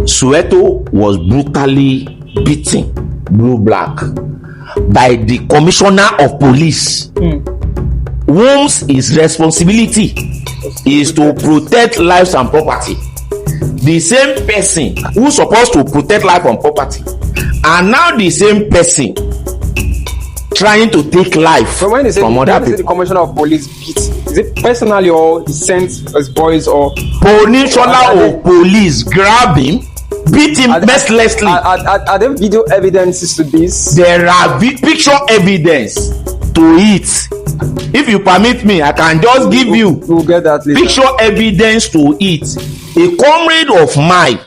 Soweto was brutally beaten, blue-black, by the commissioner of police, whose his responsibility is to protect lives and property. The same person who's supposed to protect life and property, and now the same person trying to take life from other people. The commissioner of police beat, is it personally or he sent his boys or commissioner of police grab him, beat him mercilessly? Are there video evidences to this? There are picture evidence to it. If you permit me, I can just give you we'll get that later. Picture evidence to it. A comrade of mine,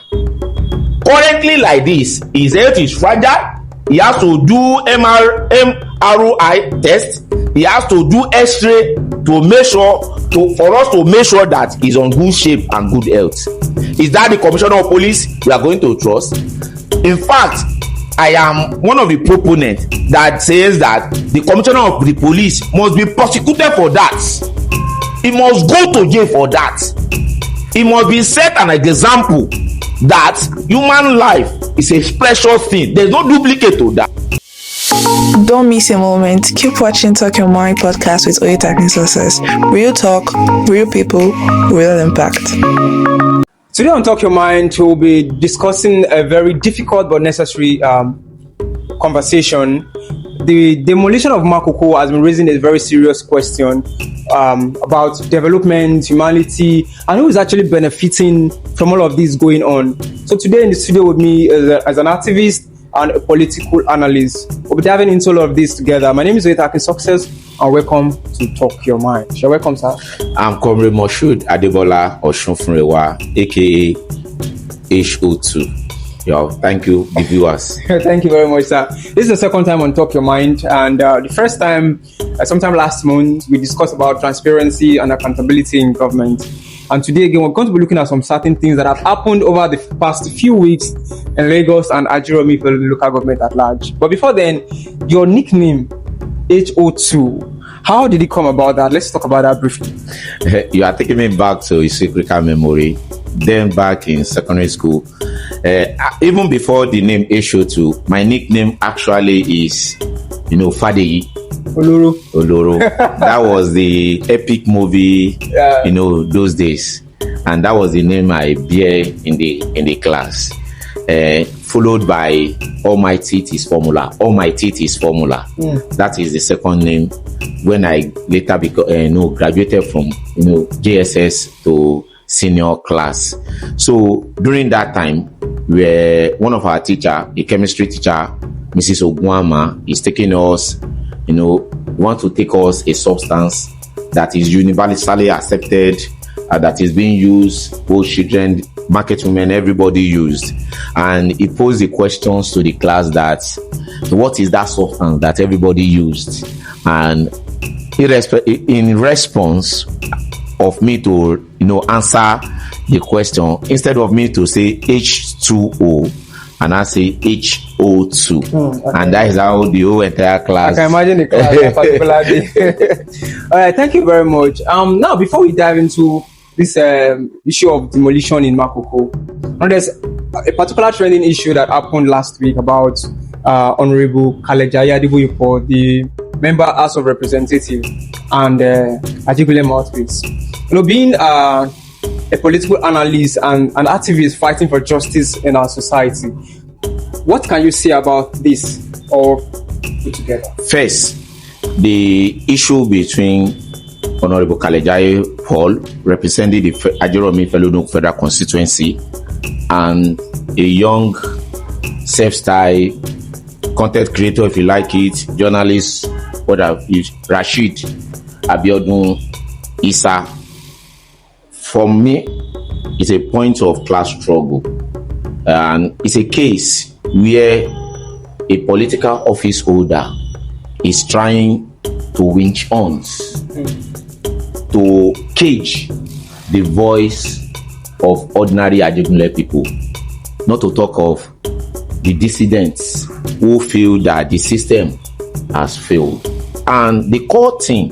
currently like this, his health is fragile. He has to do MRI test. He has to do X-ray to make sure for us to make sure that he's on good shape and good health. Is that the commissioner of police we are going to trust? In fact, I am one of the proponents that says that the commissioner of the police must be prosecuted for that. He must go to jail for that. He must be set an example that human life is a precious thing. There's no duplicate to that. Don't miss a moment. Keep watching Talk Your Mind podcast with Oyetakun Success. Real talk, real people, real impact. Today on Talk Your Mind, we'll be discussing a very difficult but necessary conversation. The demolition of Makoko has been raising a very serious question about development, humanity, and who is actually benefiting from all of this going on. So today in the studio with me as an activist and a political analyst, we'll be diving into all of this together. My name is Oyetakun Success, and welcome to Talk Your Mind. You're welcome, sir. I'm Comrade Moshood Adebola Oshunfunrewa, aka HO2. Yo, thank you, the viewers. Thank you very much, sir. This is the second time on Talk Your Mind, and the first time, sometime last month, we discussed about transparency and accountability in government. And today again, we're going to be looking at some certain things that have happened over the past few weeks in Lagos and Ajegunle local government at large. But before then, your nickname, HO2, how did it come about that? Let's talk about that briefly. You are taking me back to a secret memory. Then back in secondary school, even before the name HO2, my nickname actually is, Fadeyi. Oloro. That was the epic movie, those days, and that was the name I bear in the class. Followed by All My Teeth is Formula. All My Teeth is Formula. That is the second name. When I later graduated from JSS to senior class. So during that time, where one of our teacher, a chemistry teacher, Mrs. Ogwama, is taking us, want to take us a substance that is universally accepted, that is being used, both children, market women, everybody used. And he posed the questions to the class that, what is that substance that everybody used? And in response of me to, answer the question, instead of me to say H2O, and I say HO2. Okay. And that is how the whole entire class. I can imagine the class particularly. All right, thank you very much. Now, before we dive into this issue of demolition in Makoko, there's a particular trending issue that happened last week about Honorable Kalejaye Adeboyepo, the member House of Representatives, and Ajegunle mouthpiece. Being a political analyst and an activist fighting for justice in our society, what can you say about this or put together? First, the issue between Honorable Kalejaye Paul, representing the Ajegunle Fellow Federal Constituency, and a young self-styled content creator, if you like it, journalist, Rashid Abiodun Isa, for me, it's a point of class struggle. And it's a case where a political office holder is trying to winch on to cage the voice of ordinary Ajegunle people, not to talk of the dissidents who feel that the system has failed. And the core thing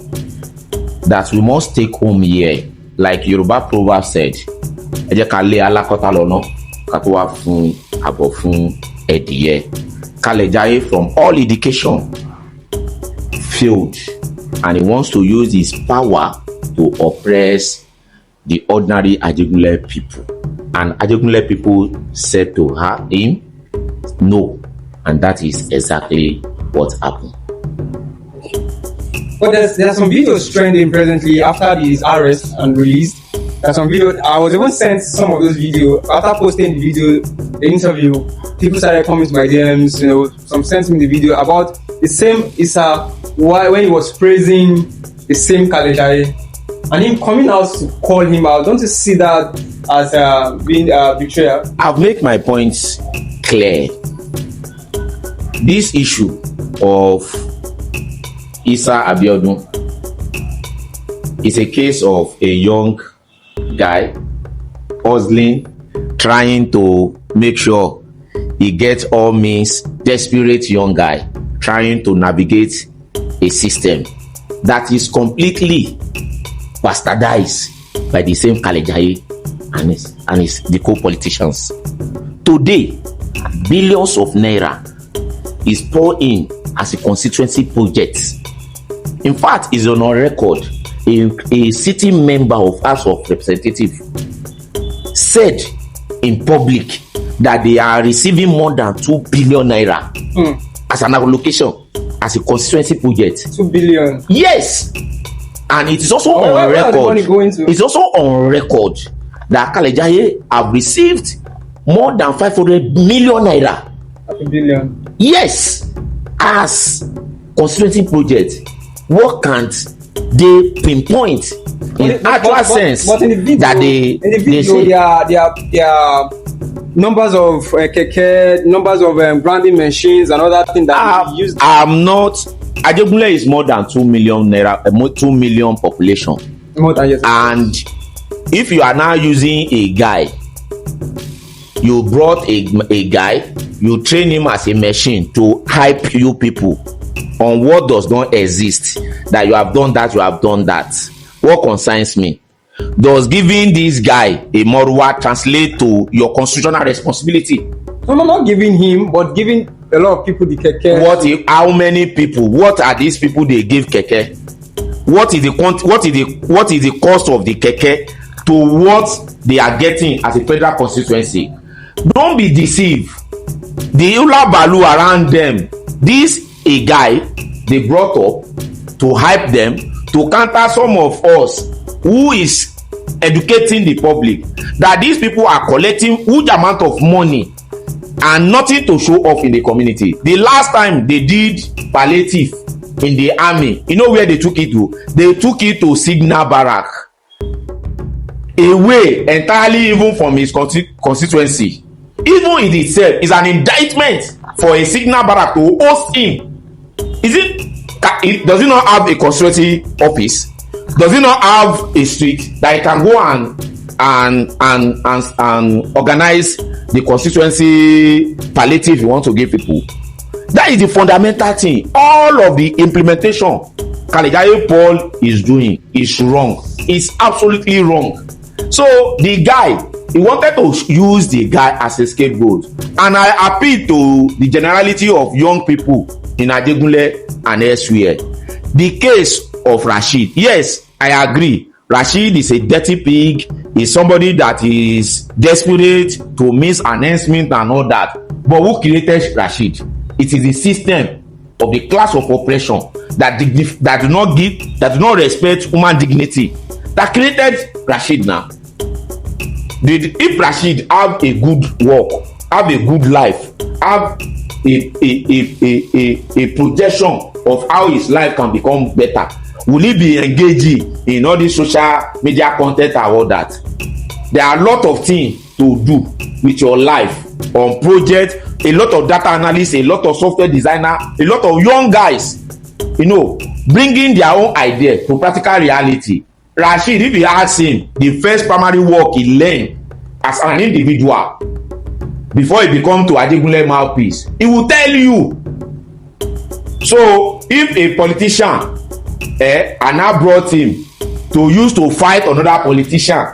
that we must take home here, like Yoruba proverb said, ká tó wá fún àbọ̀ fún ẹ̀dìyẹ. Kalejaye, from all indication, failed, and he wants to use his power to oppress the ordinary Ajegunle people. And Ajegunle people said to him, no. And that is exactly what happened. But there's some videos trending presently after his arrest and release. There's some video. I was even sent some of those videos after posting the video, the interview. People started coming to my DMs. Some sent me the video about the same Issa when he was praising the same Kalejaye, and him coming out to call him out. Don't you see that as being betrayal? I've made my points clear. This issue of Issa Abiodun is a case of a young guy hustling, trying to make sure he gets all means, desperate young guy trying to navigate a system that is completely bastardized by the same Kalejaye and his the co-politicians. Today, billions of naira is poured in as a constituency project. In fact, is on record. A sitting member of House of Representatives said in public that they are receiving more than 2 billion naira as an allocation as a constituency project. 2 billion. Yes, and it is also on record. It's also on record that Kalejaye have received more than 500 million naira. 5 billion. Yes, as constituency project. What can't they pinpoint in actual sense but in the video, that they say there are numbers of keke, numbers of branding machines and other things that use. I'm not. Ajegunle is more than 2 million naira, 2 million population. More than yes. And if you are now using a guy, you brought a guy, you train him as a machine to hype you people on what does not exist, that you have done that, you have done that. What concerns me? Does giving this guy a morwa translate to your constitutional responsibility? No, not giving him, but giving a lot of people the keke. How many people? What are these people they give keke? What is the cost of the keke to what they are getting as a federal constituency? Don't be deceived. The Ula Balu around them, this a guy they brought up to hype them, to counter some of us who is educating the public that these people are collecting huge amount of money and nothing to show off in the community. The last time they did palliative in the army, you know where they took it to? They took it to Signal Barrack, away entirely even from his constituency. Even in itself is an indictment for a Signal Barrack to host him. Does it not have a constituency office? Does it not have a street that it can go and organize the constituency palliative you want to give people? That is the fundamental thing. All of the implementation Kalejaye Paul is doing is wrong. It's absolutely wrong. So the guy, he wanted to use the guy as a scapegoat, and I appeal to the generality of young people in Ajegunle and elsewhere. The case of Rashid, yes, I agree. Rashid is a dirty pig. Is somebody that is desperate to miss enhancement and all that. But who created Rashid? It is the system of the class of oppression that do not respect human dignity that created Rashid. Now, if Rashid have a good work, have a good life, have a projection of how his life can become better, will he be engaging in all this social media content and all that? There are a lot of things to do with your life on project. A lot of data analysts, a lot of software designer, a lot of young guys, bringing their own idea to practical reality. Rashid, if you ask him the first primary work he learned as an individual before he become to Ajegunle mouthpiece, he will tell you. So if a politician and now brought him to use to fight another politician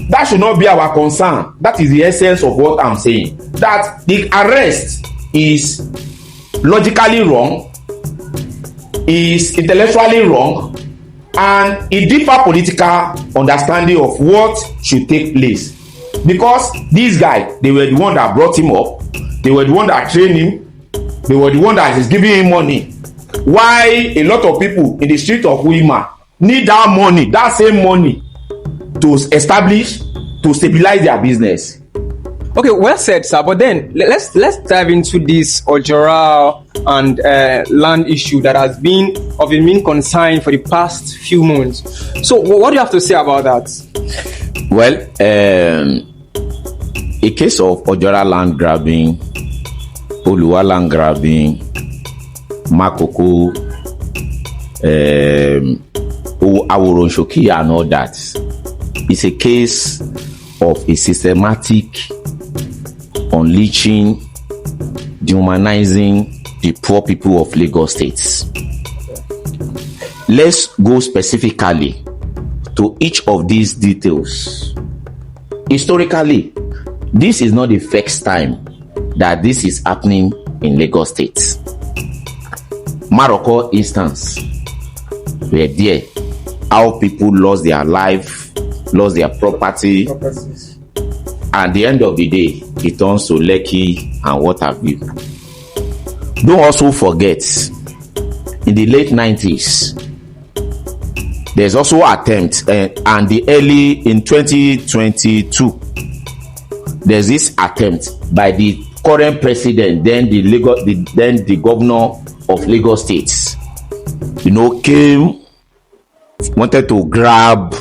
that should not be our concern. That is the essence of what I'm saying. That the arrest is logically wrong, is intellectually wrong, and it differ political understanding of what should take place. Because these guys, they were the one that brought him up, they were the one that trained him, they were the one that is giving him money. Why a lot of people in the street of Wima need that money, that same money, to establish, to stabilize their business. Okay, well said, sir. But then let's dive into this Ojora and land issue that has been of a main concern for the past few months. So, what do you have to say about that? Well, a case of Ojora land grabbing, Oluwa land grabbing, Makoko, Awuronshoki, and all that is a case of a systematic unleashing, dehumanizing the poor people of Lagos State. Let's go specifically to each of these details. Historically, this is not the first time that this is happening in Lagos State. Makoko instance, were there, how people lost their life, lost their property. At the end of the day, it turns to Lekki and what have you. Don't also forget, in the late 90s, there's also attempt, and the early in 2022, there's this attempt by the current president, then the governor of Lagos State, came, wanted to grab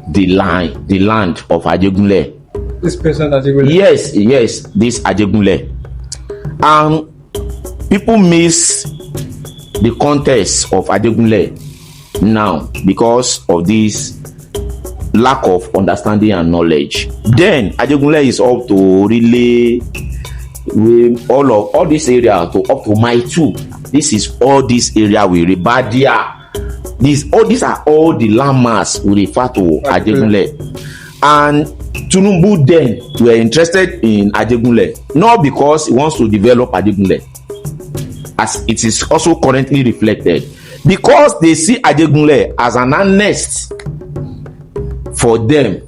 the land of Ajegunle. This person Ajegunle. Yes, this Ajegunle. And people miss the context of Ajegunle now because of this lack of understanding and knowledge. Then Ajegunle is up to relay all this area to up to Mile 2. This is all this area we Rebadia. These are all the landmarks we refer to Ajegunle. And Tinubu then were interested in Ajegunle, not because he wants to develop Ajegunle, as it is also currently reflected, because they see Ajegunle as an nest for them,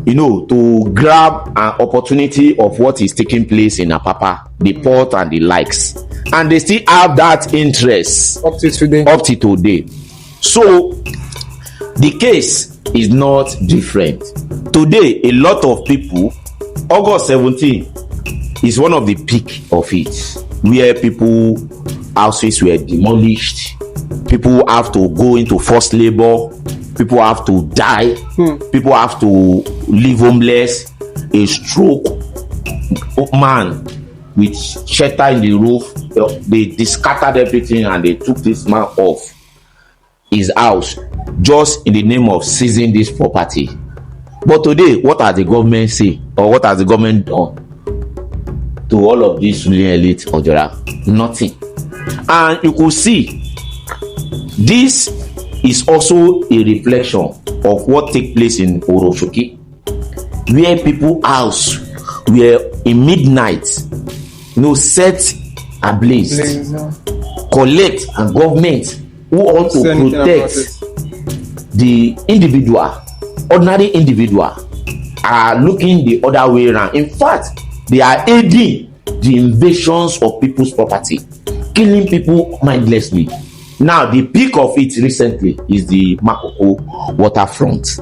to grab an opportunity of what is taking place in Apapa, the port and the likes, and they still have that interest up to today. So the case is not different. Today, a lot of people, August 17 is one of the peak of it, where people houses were demolished, people have to go into forced labor, people have to die, people have to live homeless. A stroke man with shelter in the roof, they scattered everything and they took this man off his house just in the name of seizing this property. But today, what has the government say, or what has the government done to all of this ruling elite Ojora? Nothing. And you could see this is also a reflection of what take place in Oroshoki, where people house were in midnight, set ablaze, collect, and government who want to protect the individual, ordinary individual, are looking the other way around. In fact, they are aiding the invasions of people's property, killing people mindlessly. Now, the peak of it recently is the Makoko waterfront.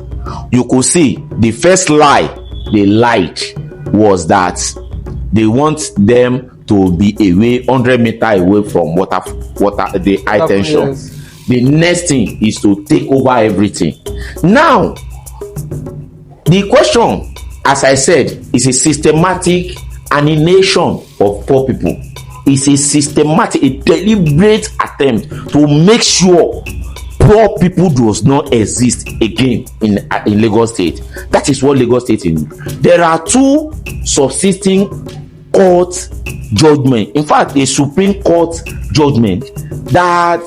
You could see the first lie they lied was that they want them to be away 100 meters away from water the high tension. Yes. The next thing is to take over everything. Now, the question, as I said, is a systematic alienation of poor people. It's a systematic, a deliberate attempt to make sure poor people does not exist again in Lagos State. That is what Lagos State is. There are two subsisting court judgment. In fact, a Supreme Court judgment that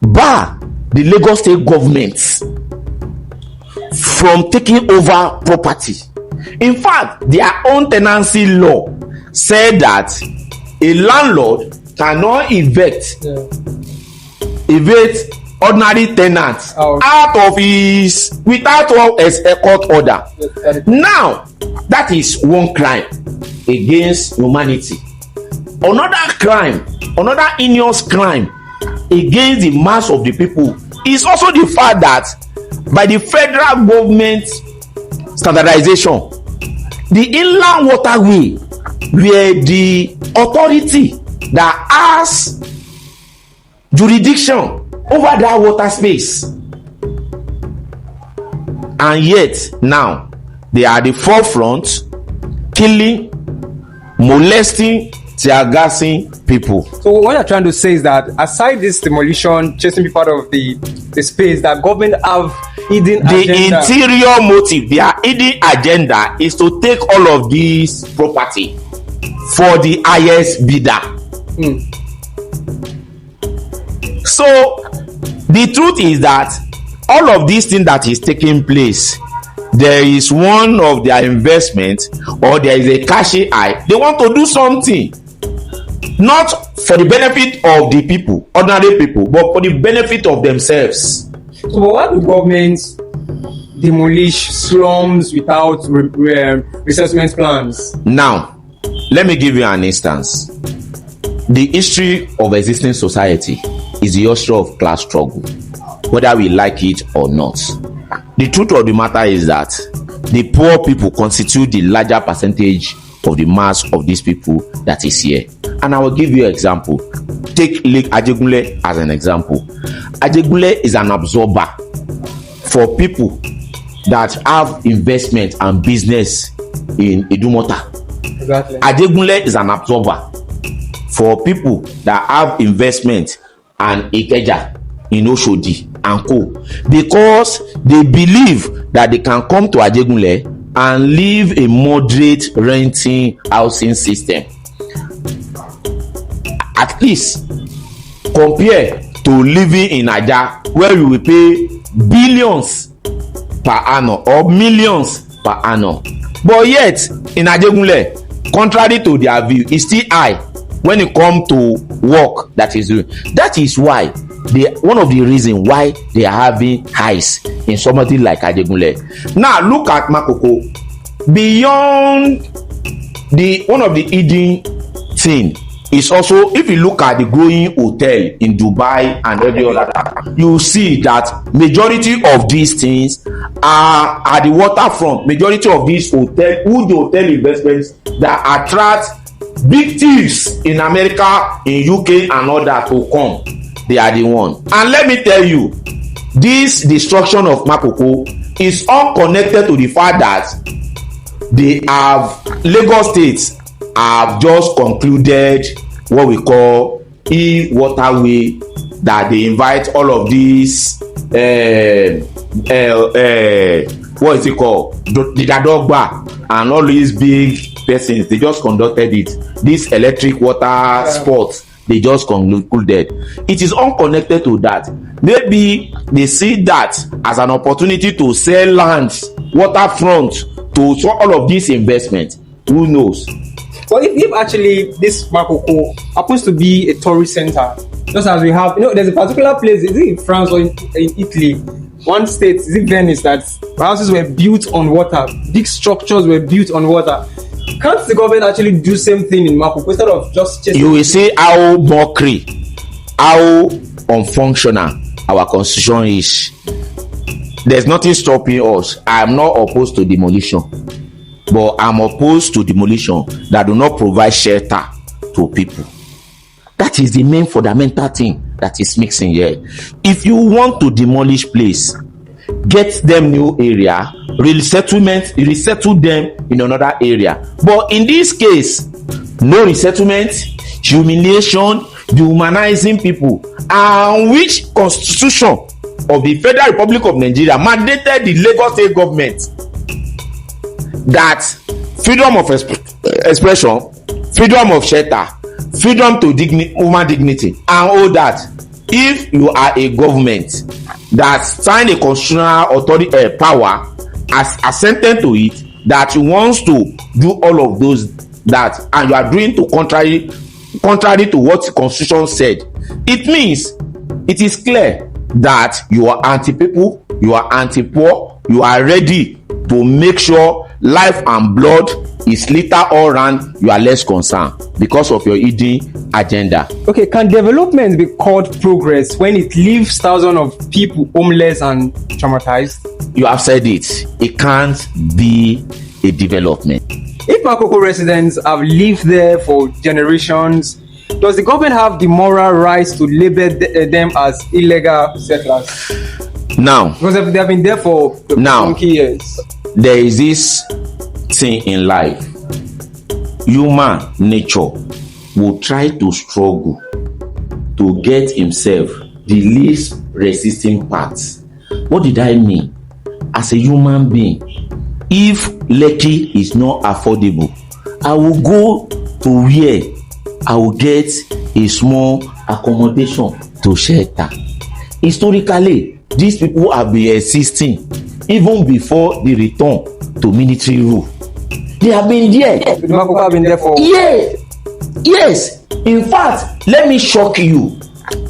bar the Lagos State government from taking over property. In fact, their own tenancy law said that a landlord cannot evict ordinary tenants out of his without a court order. Now, that is one crime against humanity. Another crime, another heinous crime against the mass of the people is also the fact that by the federal government standardization, the inland waterway were the authority that has jurisdiction over that water space, and yet now they are the forefront, killing, molesting, tear gassing people. So what you're trying to say is that aside this demolition chasing people out of the space, that government have hidden agenda. Interior motive, their hidden agenda is to take all of this property for the highest bidder. So the truth is that all of these things that is taking place, there is one of their investment or there is a cashing eye. They want to do something, not for the benefit of the people, ordinary people, but for the benefit of themselves. So why do governments demolish slums without resettlement plans? Now, let me give you an instance. The history of existing society is the history of class struggle, whether we like it or not. The truth of the matter is that the poor people constitute the larger percentage of the mass of these people that is here. And I will give you an example. Take Lake Ajegunle as an example. Ajegunle is an absorber for people that have investment and business in Idumota. Exactly. Ajegunle is an absorber for people that have investment and Ikeja in Oshodi and Co, because they believe that they can come to Ajegunle and live a moderate renting housing system. At least compare to living in Aja, where you will pay billions per annum or millions per annum. But yet in Ajegunle, contrary to their view, it's still high when it comes to work that is doing. That is why one of the reasons why they are having highs in something like Ajegunle. Now look at Makoko. Beyond the one of the hidden thing is also, if you look at the growing hotel in Dubai and every other, you see that majority of these things are at the waterfront. Majority of these hotel investments that attract big thieves in America, in UK and all that to come, they are the one. And let me tell you, this destruction of Makoko is unconnected to the fact that they have Lagos State have just concluded what we call e-waterway, that they invite all of these what is it called, the Dadogba and all these big persons. They just conducted it. This electric water sports, they just concluded. It is unconnected to that. Maybe they see that as an opportunity to sell land, waterfront, to all of this investment. Who knows? But if actually this Makoko happens to be a tourist center, just as we have, there's a particular place, is it in France or in Italy? One state, is it Venice, that houses were built on water, big structures were built on water. Can't the government actually do same thing in Makoko instead of just chasing? You will see how mockery, how unfunctional our constitution is. There's nothing stopping us. I am not opposed to demolition, but I'm opposed to demolition that do not provide shelter to people. That is the main fundamental thing that is mixing here. If you want to demolish place, get them new area, resettle them in another area. But in this case, no resettlement, humiliation, dehumanizing people, and which constitution of the Federal Republic of Nigeria mandated the Lagos State government that freedom of expression, freedom of shelter, freedom to human dignity, and all that. If you are a government that signed a constitutional authority power has assented to it, that he wants to do all of those that, and you are doing to contrary to what the constitution said, it means it is clear that you are anti-people, you are anti-poor, you are ready to make sure life and blood is littered all around. You are less concerned because of your hidden agenda. Okay, can development be called progress when it leaves thousands of people homeless and traumatized? You have said it. It can't be a development. If Makoko residents have lived there for generations, does the government have the moral rights to label them as illegal settlers? Now, because they have been there for 20 years. There is this thing in life. Human nature will try to struggle to get himself the least resisting parts. What did I mean? As a human being, if Lekki is not affordable, I will go to where I will get a small accommodation to shelter. Historically, these people have been existing even before the return to military rule. They have been there. The Makoko have been there for... Yes. In fact, let me shock you.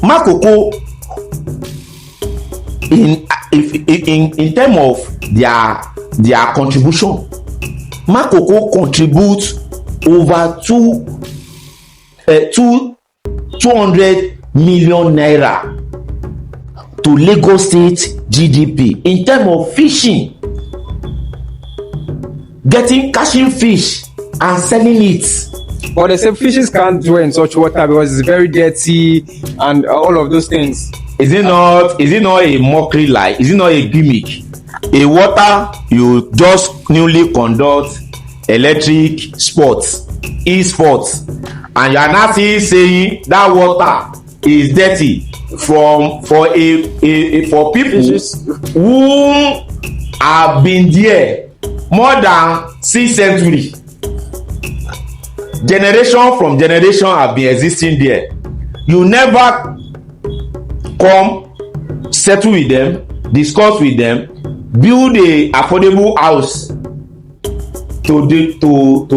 Makoko, in terms of their contribution, Makoko contributes over 200 million naira to Lagos State GDP in terms of fishing, catching fish and selling it. But they say fishes can't dwell in such water because it's very dirty and all of those things. Is it not a mockery lie? Is it not a gimmick? A water you just newly conduct electric sports, e-sports, and you are now still saying that water is dirty for people who have been there more than 6 centuries. Generation from generation have been existing there. You never come, settle with them, discuss with them, build a affordable house to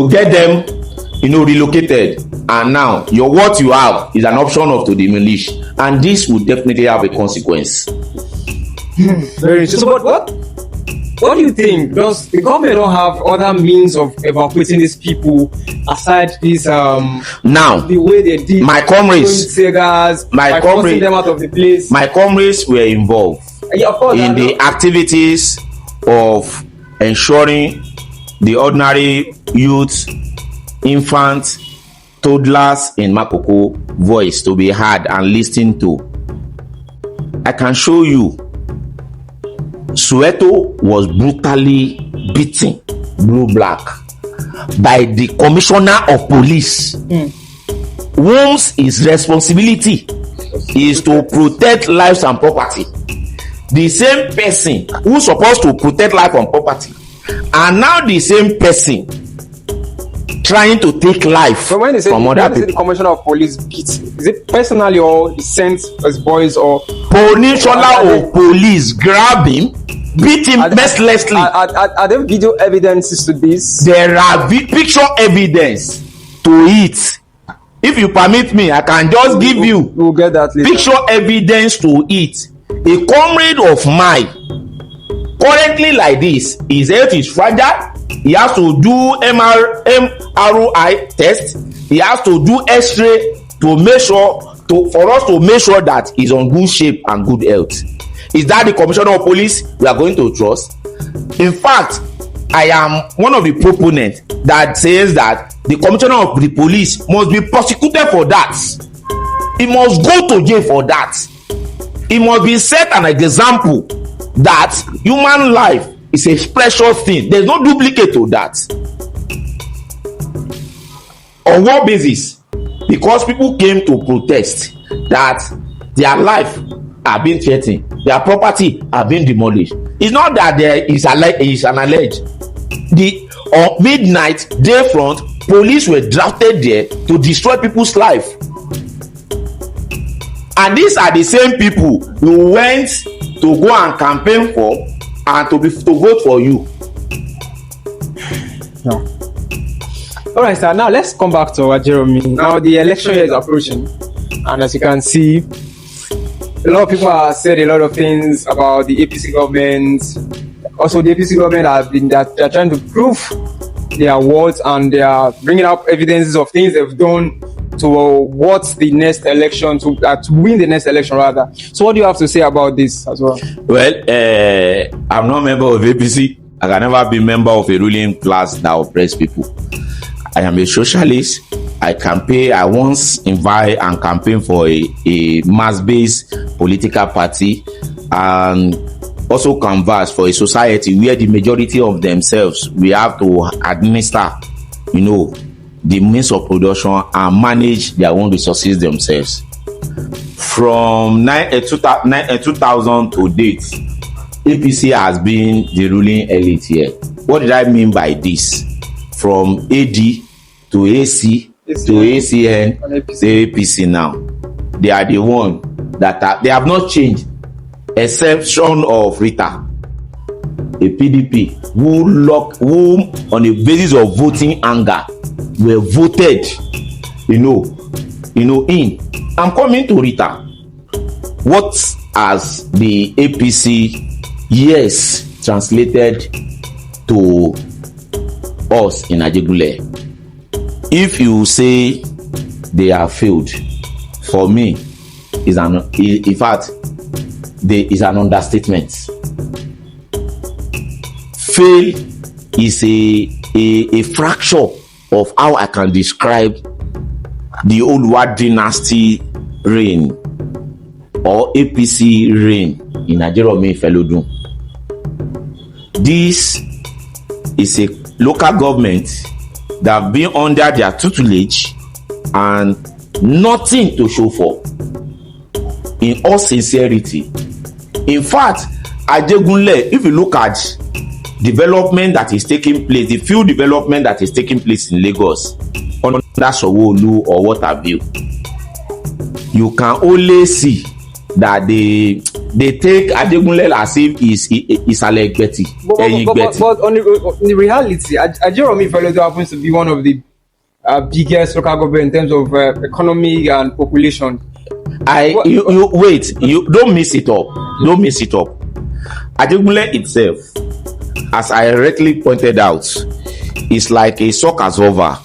get them, relocated. And now what you have is an option of to demolish, and this will definitely have a consequence. Very interesting. So what do you think? Does the government don't have other means of evacuating these people aside this now the way they did my comrades forcing them out of the place? My comrades were involved in the activities of ensuring the ordinary youth, infants, toddlers in Makoko voice to be heard and listened to. I can show you Soweto was brutally beaten blue-black by the commissioner of police, whose his responsibility is to protect lives and property. The same person who's supposed to protect life and property, and now the same person trying to take life from other people. When they say the commissioner of police beat, is it personally or he sent his boys or commissioner of police grab him, beat him mercilessly? Are there video evidences to this? There are picture evidence to it. If you permit me, I can just give you we'll get that later. Picture evidence to it. A comrade of mine, currently like this, his health is fragile. He has to do MRI test. He has to do X-ray to make sure for us to make sure that he's on good shape and good health. Is that the commissioner of police we are going to trust? In fact, I am one of the proponents that says that the commissioner of the police must be prosecuted for that. He must go to jail for that. He must be set an example that human life is a precious thing. There's no duplicate to that. On what basis? Because people came to protest that their life are being threatened, their property are being demolished. It's not that there is an alleged. On midnight, day front, police were drafted there to destroy people's life. And these are the same people who went to go and campaign for and to vote for you. No. All right, sir. Now let's come back to our Jeremy. Now the election year is approaching, and as you can see, a lot of people have said a lot of things about the APC government. Also, the APC government have been that they're trying to prove their words, and they are bringing up evidences of things they've done to what's the next election to win the next election rather. So, what do you have to say about this as well? Well, I'm not a member of APC. I can never be a member of a ruling class that oppress people. I am a socialist. I once invite and campaign for a mass-based political party, and also canvass for a society where the majority of themselves we have to administer, the means of production and manage their own resources themselves. From 2000 to date, APC has been the ruling elite here. What did I mean by this? From AD to AC to ACN to APC now. They are the one that they have not changed, exception of Rita, a PDP who on the basis of voting anger were voted, in. I'm coming to Rita. What has the APC years translated to us in Ajegunle? If you say they have failed, for me, is an understatement. Fail is a fracture of how I can describe the Oluwa dynasty reign or APC reign in Ajegunle Felodun. This is a local government that have been under their tutelage and nothing to show for. In all sincerity, in fact, Ajegunle, if you look at development that is taking place, the few development that is taking place in Lagos under Sanwo-Olu or what have you, you can only see that they take Ajegunle as if is Alegbeti. But on the reality, Ajegunle Felodun happens to be one of the biggest local government in terms of economy and population. You don't mix it up. Don't mix it up. Ajegunle itself, as I correctly pointed out, is like a suckers over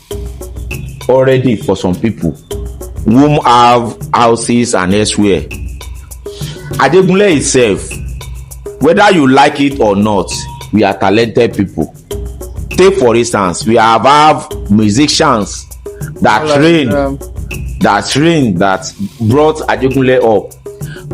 already for some people who have houses and elsewhere. Ajegunle itself, whether you like it or not, we are talented people. Take for instance, we have musicians that brought Ajegunle up.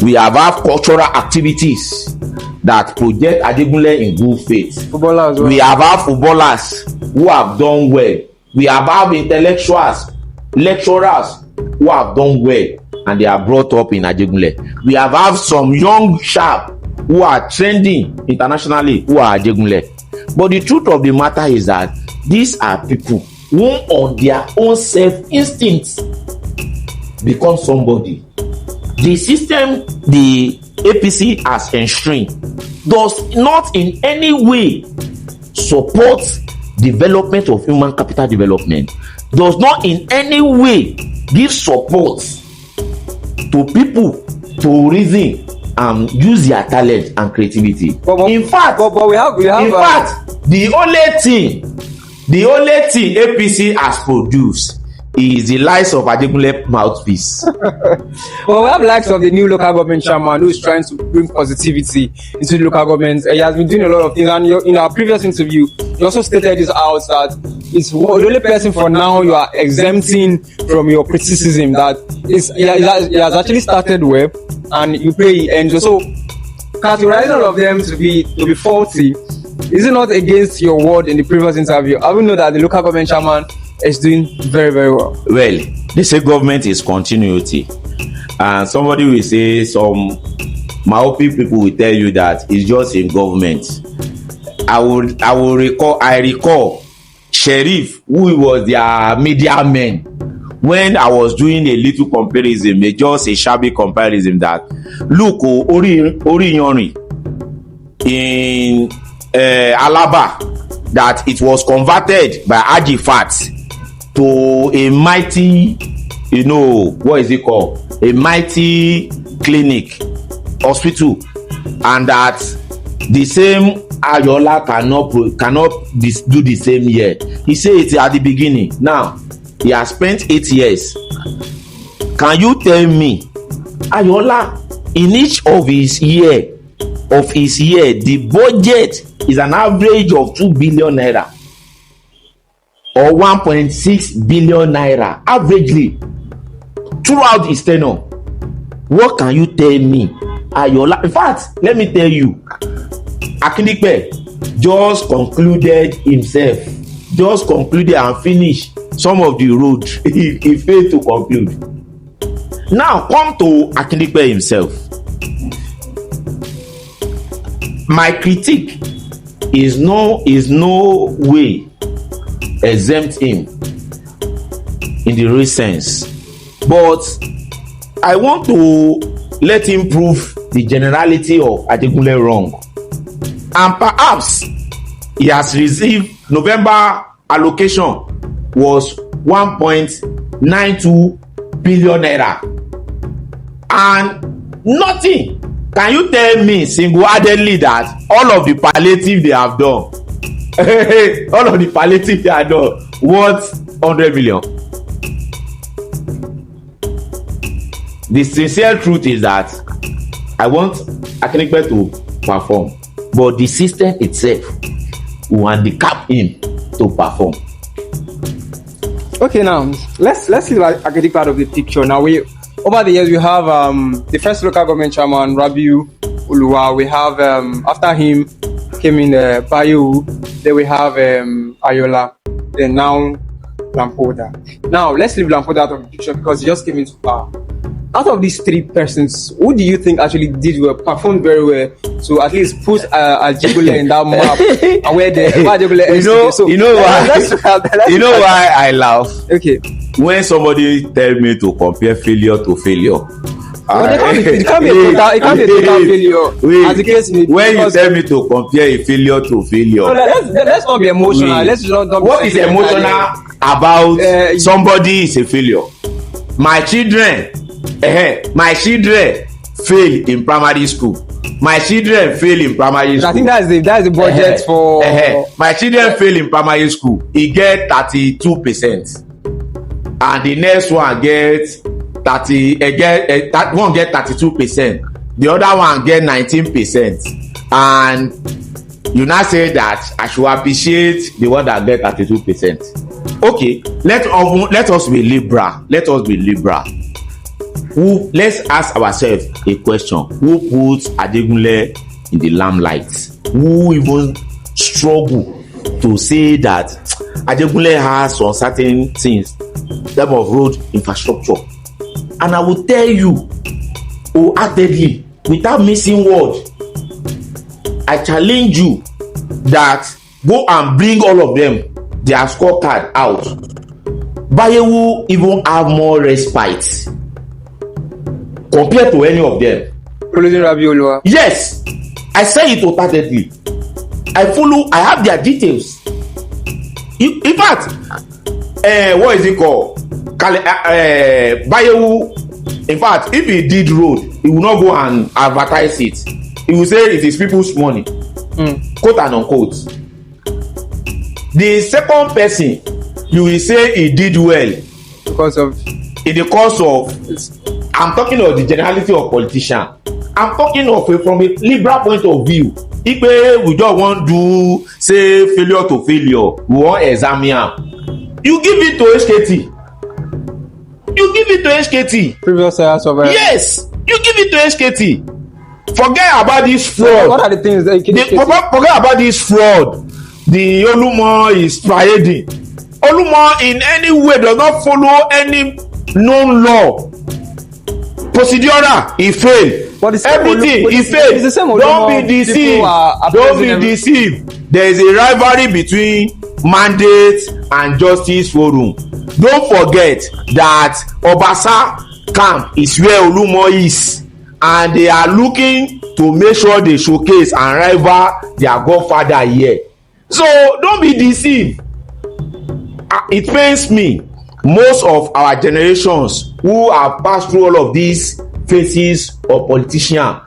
We have cultural activities that project Ajegunle in good faith. Well. We have footballers who have done well. We have intellectuals, lecturers who have done well, and they are brought up in Ajegunle. We have some young sharp who are trending internationally who are Ajegunle. But the truth of the matter is that these are people who on their own self-instincts become somebody. The system the APC has enshrined does not in any way support development of human capital development, does not in any way give support to people to reason and use their talent and creativity. In fact, the only thing APC has produced is the likes of Ajegunle mouthpiece. Well, we have likes of the new local government chairman who is trying to bring positivity into the local government. He has been doing a lot of things, and in our previous interview, you also stated this out that it's the only person for now you are exempting from your criticism. That he has actually started well, and you pray he ends. So, categorizing all of them to be faulty, is it not against your word in the previous interview? I will know that the local government chairman is doing very, very well. Well, they say government is continuity, and somebody will say some myopic people will tell you that it's just in government. I recall Sheriff, who was their media man, when I was doing a little comparison, just a shabby comparison, that look, Ori Yanrin in Alaba, that it was converted by Ajifat to a mighty, what is it called? A mighty clinic, hospital, and that the same Ayola cannot do the same year. He said it at the beginning. Now he has spent 8 years. Can you tell me, Ayola, in each of his year, the budget is an average of 2 billion naira or 1.6 billion naira averagely throughout his tenure? What can you tell me, Ayola? In fact, let me tell you, Akindipe just concluded and finished some of the road. he failed to conclude. Now come to Akindipe himself. My critique is no way exempt him in the real sense, but I want to let him prove the generality of Ajegunle wrong, and perhaps he has received November allocation was 1.92 billion naira and nothing. Can you tell me single-handedly that all of the palliative they have done worth 100 million? The sincere truth is that I want Akindipe to perform, but the system itself will handicap him to perform. Okay, now let's leave Akindipe out of the picture. Now over the years we have the first local government chairman, Rabiu Uluwa. We have after him came in Bayu. Then we have Ayola. Then now Lampoda. Now let's leave Lampoda out of the picture because he just came into power. Out of these three persons, who do you think actually did well, performed very well, to at least put Ajegunle in that map and where Ajegunle is? You know why I laugh? Okay. When somebody tell me to compare failure to failure. It can't be a total failure. As the case may be, when you tell me to compare a failure to failure, let's not be emotional. Let's not be what is emotional about somebody is a failure. My children fail in primary school. My children fail in primary school. I think that's the budget for. My children fail in primary school. He get 32%, and the next one get 32%. The other one get 19%, and you now say that I should appreciate the one that get 32%. Okay, let us be liberal. Let's ask ourselves a question: who puts Ajegunle in the limelight? Who even struggle to say that Ajegunle has some certain things, type of road infrastructure? And I will tell you wholeheartedly, without missing word, I challenge you that go and bring all of them their scorecard out. Bayewu even have more respite compared to any of them. Yes, I say it wholeheartedly. I have their details. In fact, what is it called? Bayewu, in fact, if he did road, he will not go and advertise it. He will say it is people's money, quote and unquote. The second person, you will say he did well because of in the course of. I'm talking of the generality of politician. I'm talking of from a liberal point of view. If we just want to say failure to failure, we want examine. You give it to HKT. Previous yes, you give it to HKT. Forget about this fraud. What are the things that forget about this fraud? The Olumo is parading. Olumo in any way does not follow any known law. Procedural, he failed. Everything, he failed. Don't be deceived. There is a rivalry between mandate and justice forum. don't forget that Obasa camp is where Olumo is, and they are looking to make sure they showcase and rival their godfather here. So don't be deceived. It pains me, most of our generations who have passed through all of these phases of politicians,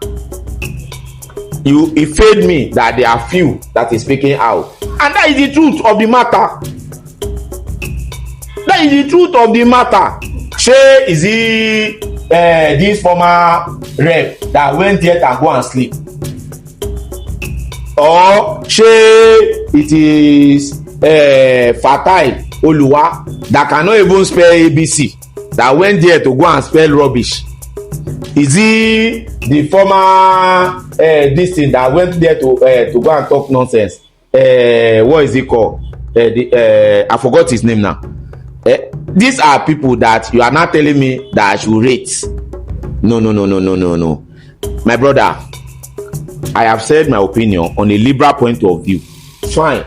it failed me that there are few that is speaking out, and that is the truth of the matter. That is the truth of the matter. Shey is he this former rep that went there and go and sleep, or shey it is Fatai Oluwa that cannot even spell ABC that went there to go and spell rubbish? Is he the former this thing that went there to go and talk nonsense? What is he called? I forgot his name now. These are people that you are not telling me that I should rate. No. My brother, I have said my opinion on a liberal point of view. Fine.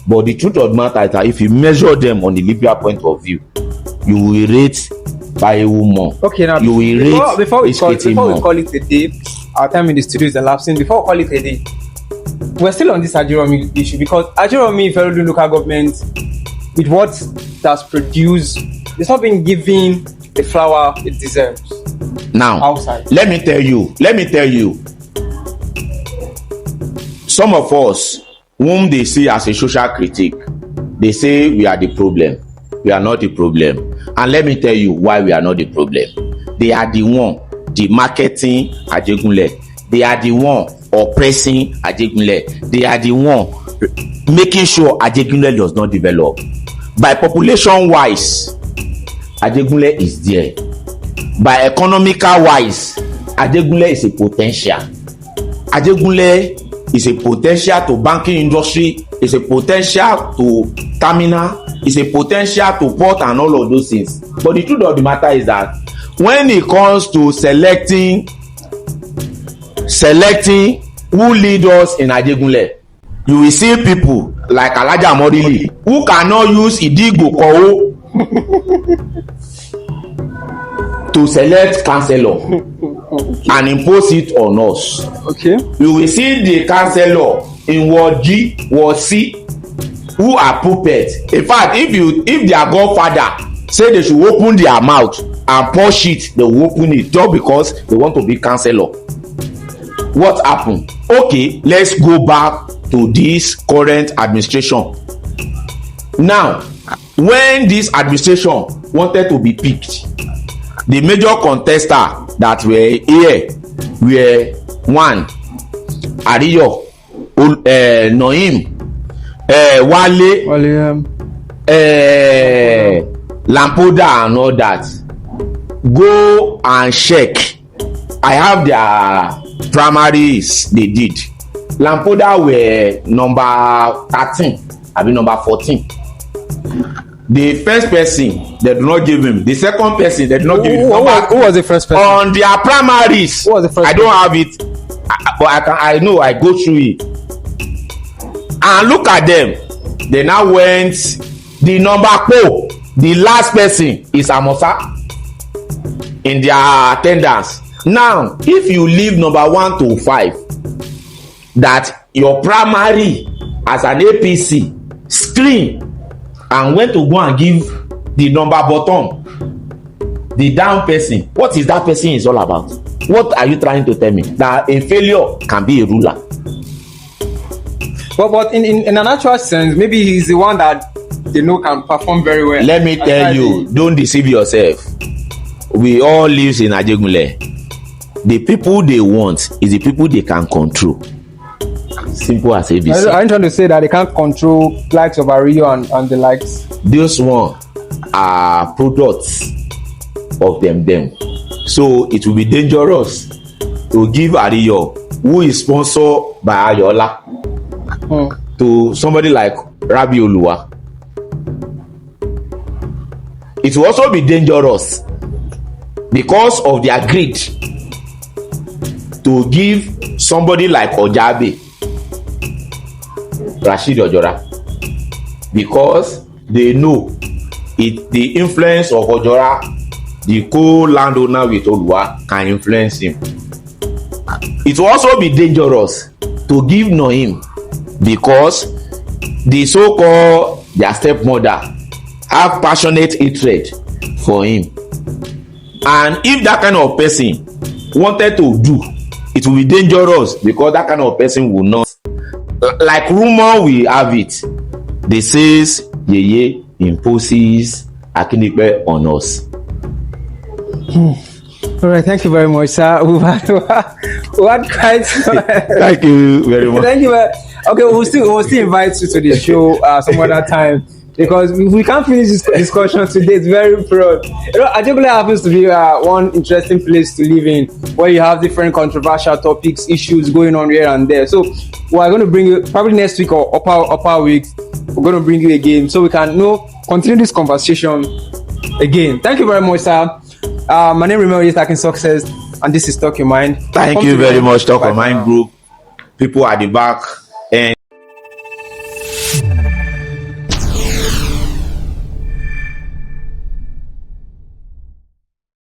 But the truth of the matter is that if you measure them on the liberal point of view, you will rate Bayewu more. Okay, now you will rate before we call it a day, our time in the studio is elapsing. Before we call it a day, we're still on this Ajegunle issue, because Ajegunle Federal local government, with what it has produced, it's not been given the flower it deserves. Now, outside, let me tell you, some of us whom they see as a social critic, they say we are the problem. We are not the problem. And let me tell you why we are not the problem. They are the one, the marketing Ajegunle. They are the one oppressing Ajegunle. They are the one making sure Ajegunle does not develop. By population wise, Ajegunle is there. By economical wise, Ajegunle is a potential. Ajegunle is a potential to banking industry, is a potential to terminal, is a potential to port and all of those things. But the truth of the matter is that when it comes to selecting who lead us in Ajegunle, you will see people like Alhaja Morili who cannot use Idigbo Kowo to select councillor and impose it on us. Okay. You will see the councillor in Ward G, Ward C, who are puppets. In fact, if their godfather say they should open their mouth and pour shit, they will open it just because they want to be councillor. What happened? Okay, let's go back to this current administration. Now, when this administration wanted to be picked, the major contestants that were here were one, Ariyo, Noim, Wale, Lampoda and all that. Go and check. I have their primaries they did. Lampoda were number 13, I mean number 14. The first person they do not give him. The second person they do not give him. Who was the first person? On their primaries. Who was the first I don't have it, but I know I go through it. And look at them. They now went the number 4. The last person is Amosa in their attendance. Now, if you leave number 1 to 5, that your primary as an APC screen and went to go and give the number bottom, the down person, what is that person is all about? What are you trying to tell me? That a failure can be a ruler? But in an actual sense, maybe he's the one that they know can perform very well. Let me tell you, don't deceive yourself. We all live in Ajegunle. The people they want is the people they can control. Simple as ABC. I'm trying to say that they can't control likes of Ariyo and the likes. Those one are products of them. So it will be dangerous to give Ariyo, who is sponsored by Ayola, to somebody like Rabi Oluwa. It will also be dangerous because of their greed to give somebody like Ojabe, Rashid Ojora, because they know the influence of Ojora, the co-landowner with Oluwa, can influence him. It will also be dangerous to give Noim because the so-called their stepmother have passionate hatred for him, and if that kind of person wanted to do, it will be dangerous because that kind of person will not, like rumor we have it, they says Yeye imposes Akinipe on us. All right, thank you very much, sir. We've had quite. Thank you very much. Thank you. Okay, we'll still invite you to the show some other time because we can't finish this discussion today. It's very broad. You know, Ajegunle happens to be one interesting place to live in, where you have different controversial topics, issues going on here and there. So we're going to bring you probably next week or upper week. We're going to bring you again so we can continue this conversation again. Thank you very much, sir. My name is Taking Success, and this is Talk Your Mind. Thank you very much, Talk Your Mind Group. People at the back,